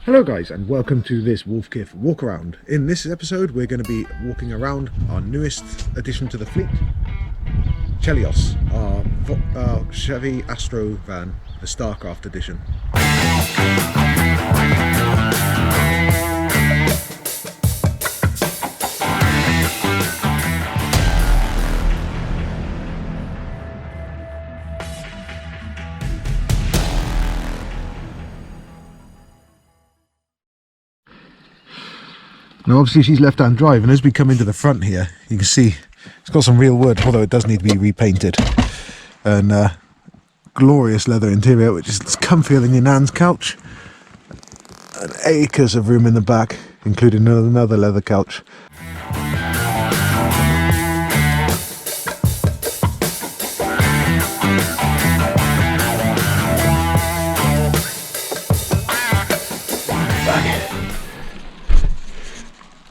Hello guys, and welcome to this Wolf Kiff Walkaround. In this episode we're going to be walking around our newest addition to the fleet, Chelios, our Chevy Astro van, the Starcraft edition. Now obviously she's left-hand drive, and as we come into the front here you can see it's got some real wood, although it does need to be repainted, and glorious leather interior which is comfier than your nan's couch, and acres of room in the back including another leather couch.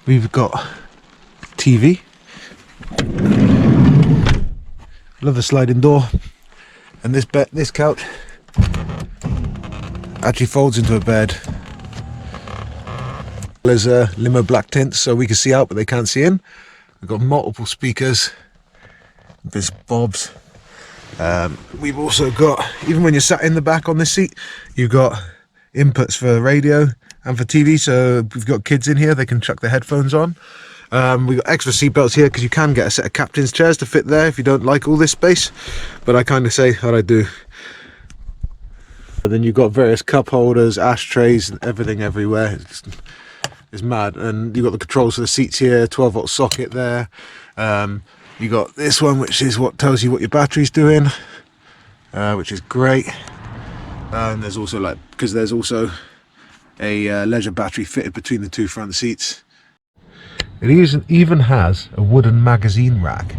We've got TV, love the sliding door, and this couch actually folds into a bed. There's a limo black tint so we can see out but they can't see in. We've got multiple speakers, bits bobs. We've also got, even when you're sat in the back on this seat, you've got inputs for radio and for TV, so if we've got kids in here they can chuck their headphones on. We've got extra seat belts here because you can get a set of captain's chairs to fit there if you don't like all this space, but I kind of say what I do. And then you've got various cup holders, ashtrays and everything everywhere. It's mad. And you've got the controls for the seats here, 12-volt socket there. You got this one which is what tells you what your battery's doing, which is great. And there's also, like, because there's also a leisure battery fitted between the two front seats. It even has a wooden magazine rack.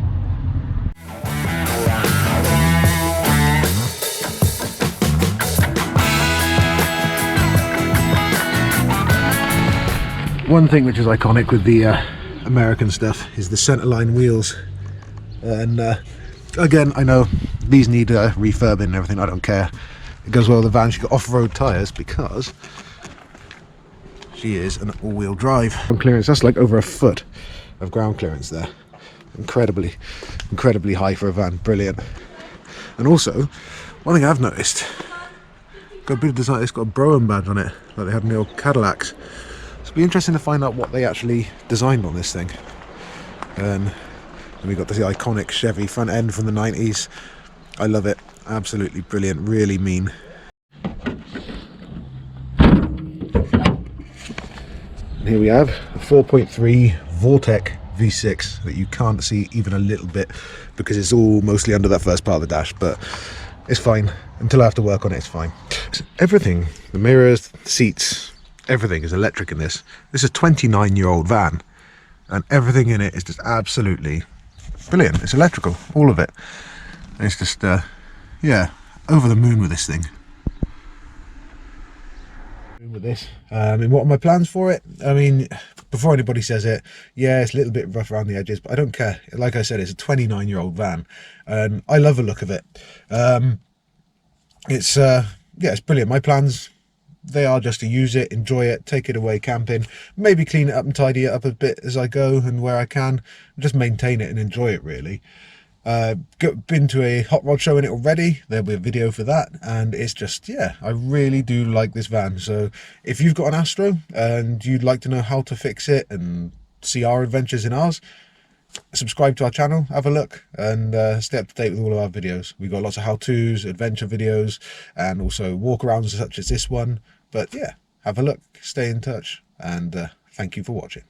One thing which is iconic with the American stuff is the centerline wheels, and again I know these need refurbing and everything, I don't care. It goes well with the van. She's got off-road tyres because she is an all-wheel drive. Clearance, that's like over a foot of ground clearance there. Incredibly high for a van, brilliant. And also, one thing I've noticed, got a bit of design, it's got a Broham badge on it, like they had in the old Cadillacs. So it'll be interesting to find out what they actually designed on this thing. And we got the iconic Chevy front end from the 90s. I love it, absolutely brilliant, really mean. And here we have a 4.3 Vortec V6 that you can't see even a little bit because it's all mostly under that first part of the dash, but it's fine. Until I have to work on it, it's fine. Everything, the mirrors, the seats, everything is electric in this. This is a 29-year-old van and everything in it is just absolutely brilliant. It's electrical, all of it. And it's just, yeah, over the moon with this thing. With this, and what are my plans for it? I mean, before anybody says it, yeah, it's a little bit rough around the edges, but I don't care. Like I said, it's a 29-year-old van and I love the look of it. It's yeah, it's brilliant. My plans, they are just to use it, enjoy it, take it away camping, maybe clean it up and tidy it up a bit as I go and where I can, just maintain it and enjoy it really. Been to a hot rod show in it already, there'll be a video for that, and it's just, yeah, I really do like this van. So if you've got an Astro and you'd like to know how to fix it and see our adventures in ours, subscribe to our channel, have a look, and stay up to date with all of our videos. We've got lots of how-tos, adventure videos, and also walkarounds such as this one. But yeah, have a look, stay in touch, and thank you for watching.